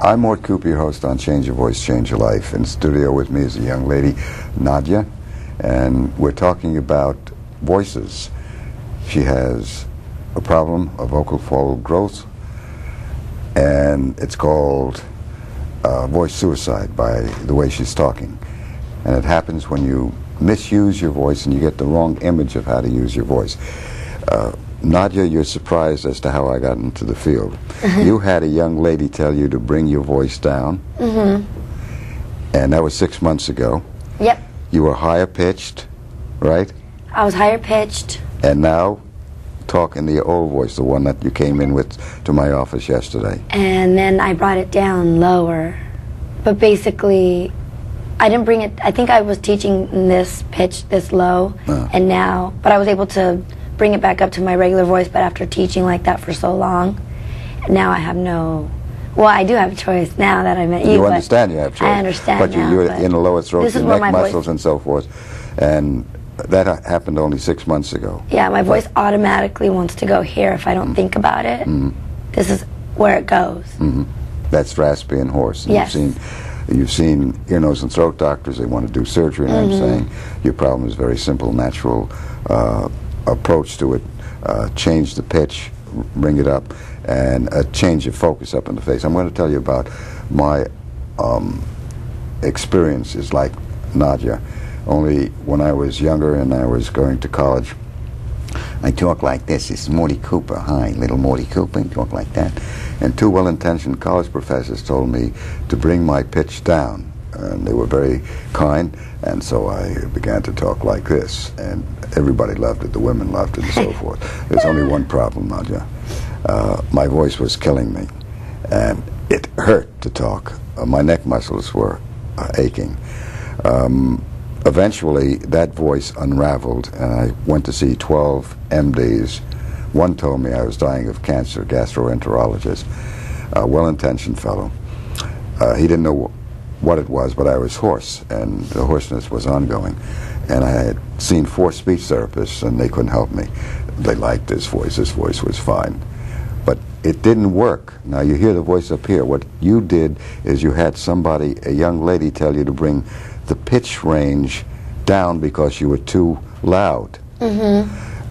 I'm Mort, your host on Change Your Voice, Change Your Life. In studio with me is a young lady, Nadia, and we're talking about voices. She has a problem, a vocal fold growth, and it's called voice suicide by the way she's talking. And it happens when you misuse your voice and you get the wrong image of how to use your voice. Nadia, you're surprised as to how I got into the field. You had a young lady tell you to bring your voice down, and that was 6 months ago. Yep. You were higher pitched, right? I was higher pitched. And now, talk in the old voice, the one that you came in with to my office yesterday. And then I brought it down lower. But basically, I didn't bring it, I think I was teaching in this pitch, this low, and now, but I was able to bring it back up to my regular voice, but after teaching like that for so long, now I have no, well, I do have a choice now that I met you. You understand you have choice. I understand but now. You're in the lower throat, your neck muscles voice, and so forth, and that happened only 6 months ago. Yeah, my voice automatically wants to go here if I don't think about it. This is where it goes. That's raspy and hoarse. And yes. You've seen ear, nose, and throat doctors. They want to do surgery, and I'm saying your problem is very simple, natural approach to it. Change the pitch, bring it up, and change your focus up in the face. I'm going to tell you about my experiences like Nadia. Only when I was younger and I was going to college, I talk like this. It's Morty Cooper. Hi, little Morty Cooper. I talk like that. And two well-intentioned college professors told me to bring my pitch down. And they were very kind, and so I began to talk like this. And everybody loved it. The women loved it and so forth. There's only one problem, Nadia. My voice was killing me, and it hurt to talk. My neck muscles were aching. Eventually, that voice unraveled, and I went to see 12 MDs. One told me I was dying of cancer, gastroenterologist, a well-intentioned fellow. He didn't know what it was, but I was hoarse, and the hoarseness was ongoing. And I had seen 4 speech therapists, and they couldn't help me. They liked this voice was fine. But it didn't work. Now, you hear the voice up here. What you did is you had somebody, a young lady, tell you to bring the pitch range down because you were too loud.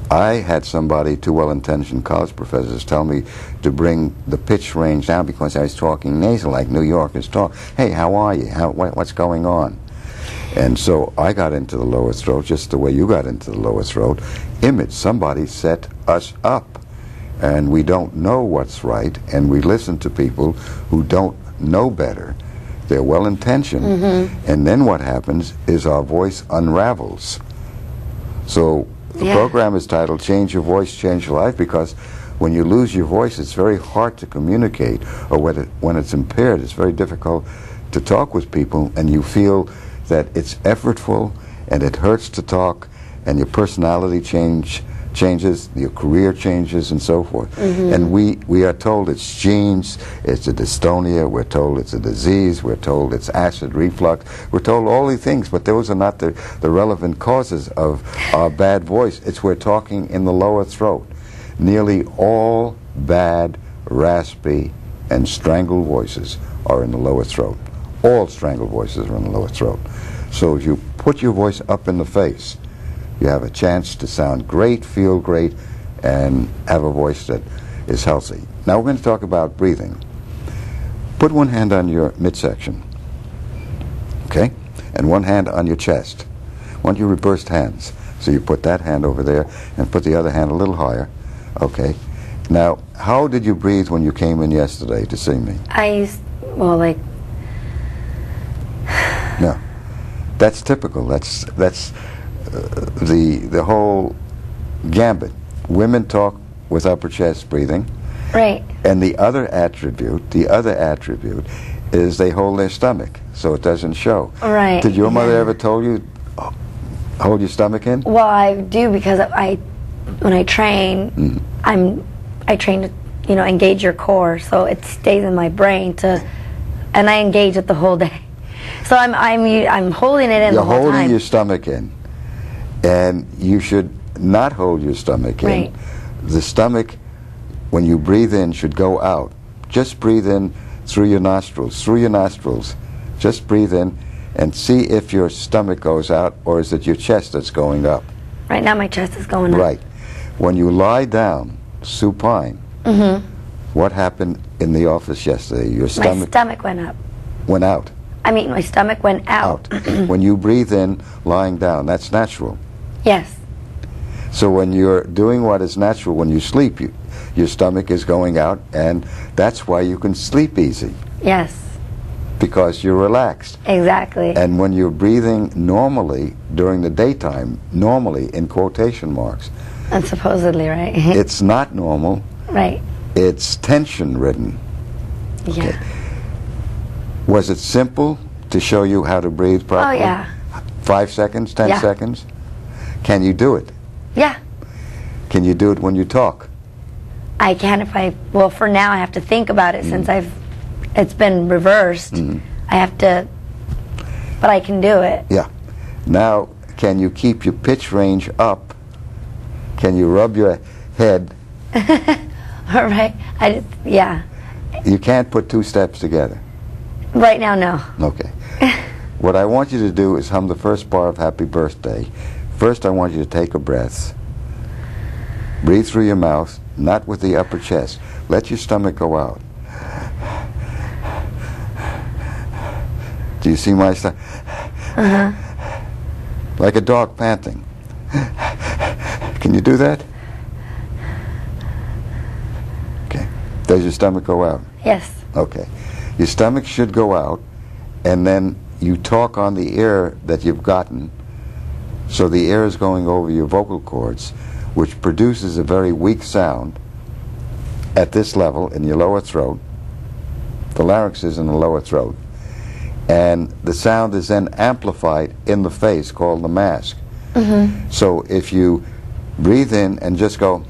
I had somebody, 2 well-intentioned college professors, tell me to bring the pitch range down because I was talking nasal like New Yorkers talk. Hey, how are you? What's going on? And so I got into the lower throat just the way you got into the lower throat. Image, somebody set us up. And we don't know what's right, and we listen to people who don't know better. They're well-intentioned, and then what happens is our voice unravels. So the program is titled Change Your Voice, Change Your Life, because when you lose your voice, it's very hard to communicate, or when it's impaired, it's very difficult to talk with people, and you feel that it's effortful, and it hurts to talk, and your personality changes, your career changes, and so forth. And we are told it's genes, it's a dystonia, we're told it's a disease, we're told it's acid reflux, we're told all these things, but those are not the relevant causes of our bad voice. It's we're talking in the lower throat. Nearly all bad, raspy, and strangled voices are in the lower throat. All strangled voices are in the lower throat. So if you put your voice up in the face, you have a chance to sound great, feel great, and have a voice that is healthy. Now we're going to talk about breathing. Put one hand on your midsection, okay? And one hand on your chest. I want you reversed hands. So you put that hand over there and put the other hand a little higher, okay? Now, how did you breathe when you came in yesterday to see me? No, that's typical. That's the whole gambit. Women talk with upper chest breathing. Right. And the other attribute is they hold their stomach, so it doesn't show. Right. Did your mother ever tell you, hold your stomach in? Well, I do, because when I train, I train to, engage your core, so it stays in my brain and I engage it the whole day. So I'm holding it in the whole time. You're holding your stomach in. And you should not hold your stomach in. Right. The stomach, when you breathe in, should go out. Just breathe in through your nostrils. Through your nostrils. Just breathe in and see if your stomach goes out, or is it your chest that's going up? Right now my chest is going up. Right. When you lie down, supine, what happened in the office yesterday? Your My stomach went up. went out. I mean, my stomach went out. When you breathe in, lying down, that's natural. Yes. So when you're doing what is natural, when you sleep, your stomach is going out, and that's why you can sleep easy, Yes. because you're relaxed. Exactly. And when you're breathing normally during the daytime, normally in quotation marks, That's supposedly right. it's not normal, Right. it's tension-ridden. Yeah. Was it simple to show you how to breathe Oh properly? yeah. 5 seconds, 10 Yeah. seconds? Can you do it? Yeah. Can you do it when you talk? I can if I, well, for now I have to think about it since it's been reversed. I have to, but I can do it. Yeah. Now, can you keep your pitch range up? Can you rub your head? All right. Yeah. You can't put two steps together. Right now, no. Okay. What I want you to do is hum the first bar of Happy Birthday. First, I want you to take a breath. Breathe through your mouth, not with the upper chest. Let your stomach go out. Do you see my stomach? Like a dog panting. Can you do that? Okay. Does your stomach go out? Yes. Okay. Your stomach should go out, and then you talk on the air that you've gotten, so the air is going over your vocal cords, which produces a very weak sound at this level in your lower throat. The larynx is in the lower throat. And the sound is then amplified in the face, called the mask. So if you breathe in and just go,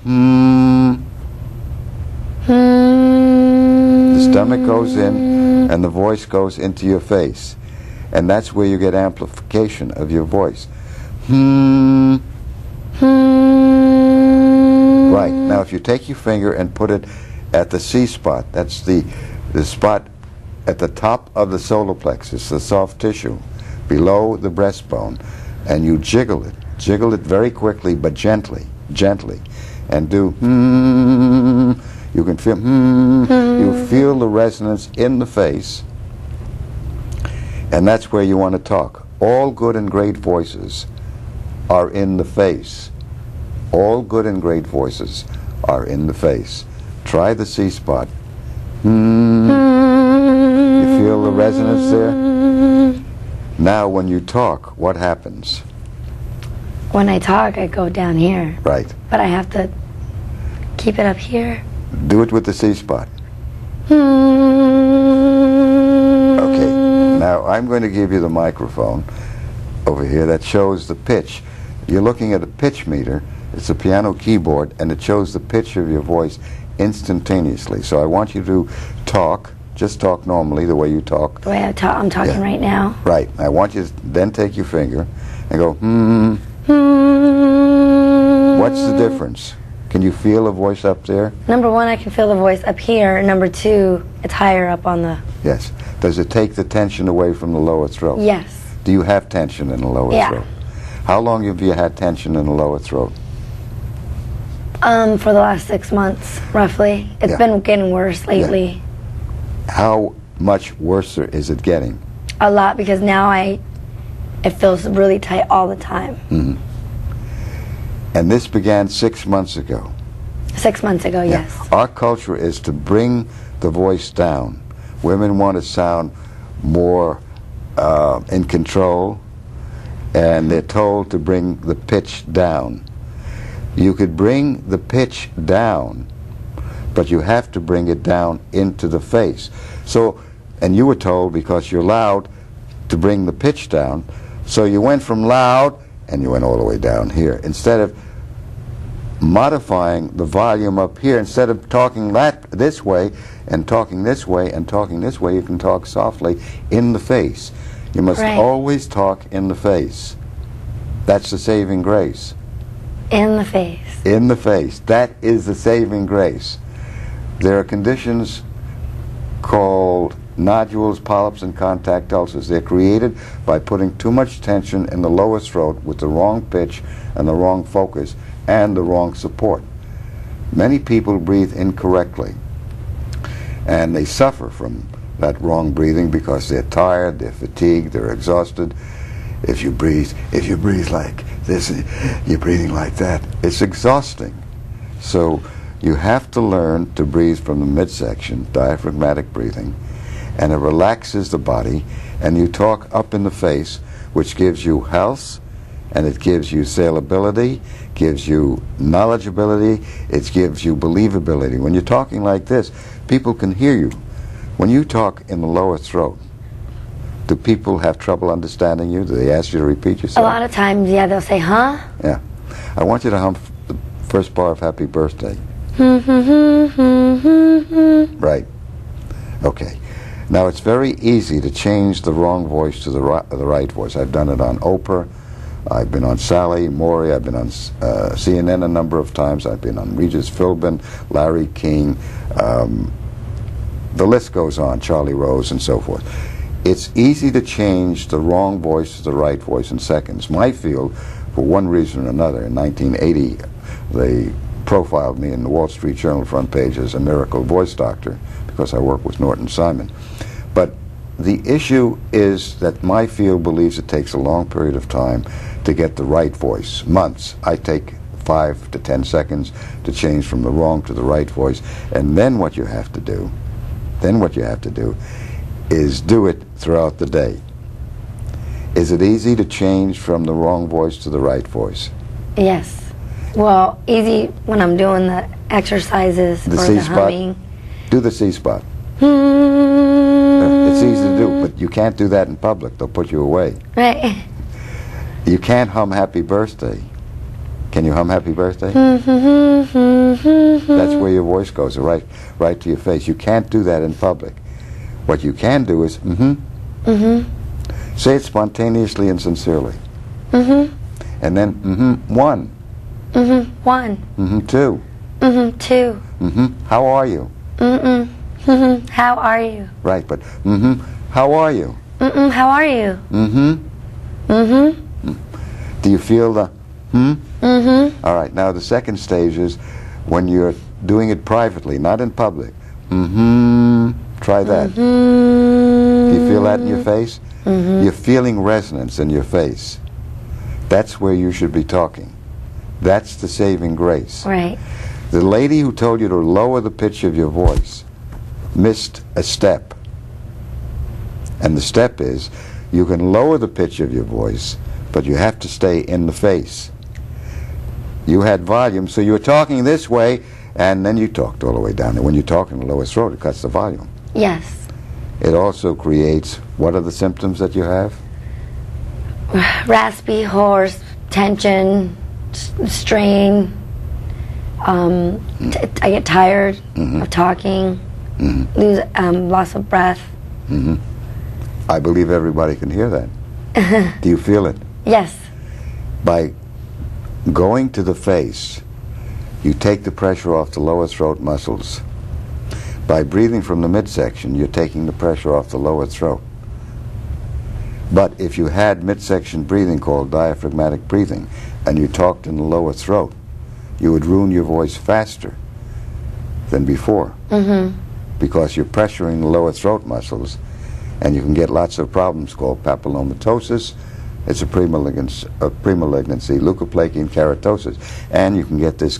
the stomach goes in and the voice goes into your face. And that's where you get amplification of your voice. Right. Now if you take your finger and put it at the C spot, that's the spot at the top of the solar plexus, the soft tissue, below the breastbone, and you jiggle it very quickly but gently, and do you can feel you feel the resonance in the face, and that's where you want to talk. All good and great voices are in the face. All good and great voices are in the face. Try the C spot. You feel the resonance there? Now when you talk, what happens? When I talk, I go down here. Right. But I have to keep it up here. Do it with the C spot. Okay. Now I'm going to give you the microphone over here that shows the pitch. You're looking at a pitch meter. It's a piano keyboard, and it shows the pitch of your voice instantaneously. So I want you to talk, just talk normally the way you talk. The way I'm talking right now. Right. I want you to then take your finger and go, What's the difference? Can you feel a voice up there? Number one, I can feel the voice up here. Number two, it's higher up on the... Yes. Does it take the tension away from the lower throat? Yes. Do you have tension in the lower throat? How long have you had tension in the lower throat? For the last 6 months, roughly. It's been getting worse lately. How much worse is it getting? A lot, because now it feels really tight all the time. And this began 6 months ago. 6 months ago, yes. Our culture is to bring the voice down. Women want to sound more in control, and they're told to bring the pitch down. You could bring the pitch down, but you have to bring it down into the face. So, and you were told, because you're loud, to bring the pitch down, so you went from loud and you went all the way down here. Instead of modifying the volume up here, instead of talking this way and talking this way and talking this way, you can talk softly in the face. You must always talk in the face. That's the saving grace. In the face. In the face. That is the saving grace. There are conditions called nodules, polyps, and contact ulcers. They're created by putting too much tension in the lower throat with the wrong pitch and the wrong focus and the wrong support. Many people breathe incorrectly, and they suffer from that wrong breathing because they're tired, they're fatigued, they're exhausted. If you breathe like this, you're breathing like that, it's exhausting. So you have to learn to breathe from the midsection, diaphragmatic breathing, and it relaxes the body, and you talk up in the face, which gives you health, and it gives you salability, gives you knowledgeability, it gives you believability. When you're talking like this, people can hear you. When you talk in the lower throat, do people have trouble understanding you? Do they ask you to repeat yourself? A lot of times, yeah, they'll say, huh? Yeah. I want you to hum the first bar of Happy Birthday. Right. Okay. Now, it's very easy to change the wrong voice to the right voice. I've done it on Oprah. I've been on Sally, Maury. I've been on CNN a number of times. I've been on Regis Philbin, Larry King. The list goes on, Charlie Rose, and so forth. It's easy to change the wrong voice to the right voice in seconds. My field, for one reason or another, in 1980, they profiled me in the Wall Street Journal front page as a miracle voice doctor because I work with Norton Simon. But the issue is that my field believes it takes a long period of time to get the right voice, months. I take 5 to 10 seconds to change from the wrong to the right voice, and then what you have to do, is do it throughout the day. Is it easy to change from the wrong voice to the right voice? Yes. Well, easy when I'm doing the exercises or the humming. Do the C-spot. It's easy to do, but you can't do that in public. They'll put you away. Right. You can't hum Happy Birthday. Can you hum Happy Birthday? That's where your voice goes, right to your face. You can't do that in public. What you can do is, say it spontaneously and sincerely. And then, one. One. Two. Two. How are you? How are you? Right, but, how are you? How are you? Do you feel the, All right, now the second stage is when you're doing it privately, not in public. Try that. Do you feel that in your face? You're feeling resonance in your face. That's where you should be talking. That's the saving grace. Right. The lady who told you to lower the pitch of your voice missed a step. And the step is, you can lower the pitch of your voice, but you have to stay in the face. You had volume, so you were talking this way, and then you talked all the way down there. When you talk in the lower throat, it cuts the volume. Yes. It also creates, what are the symptoms that you have? Raspy, hoarse, tension, strain. I get tired of talking, lose loss of breath. I believe everybody can hear that. Do you feel it? Yes. By going to the face, you take the pressure off the lower throat muscles. By breathing from the midsection, you're taking the pressure off the lower throat. But if you had midsection breathing called diaphragmatic breathing, and you talked in the lower throat, you would ruin your voice faster than before. Because you're pressuring the lower throat muscles, and you can get lots of problems called papillomatosis. It's a premalignancy, leukoplakia, and keratosis. And you can get this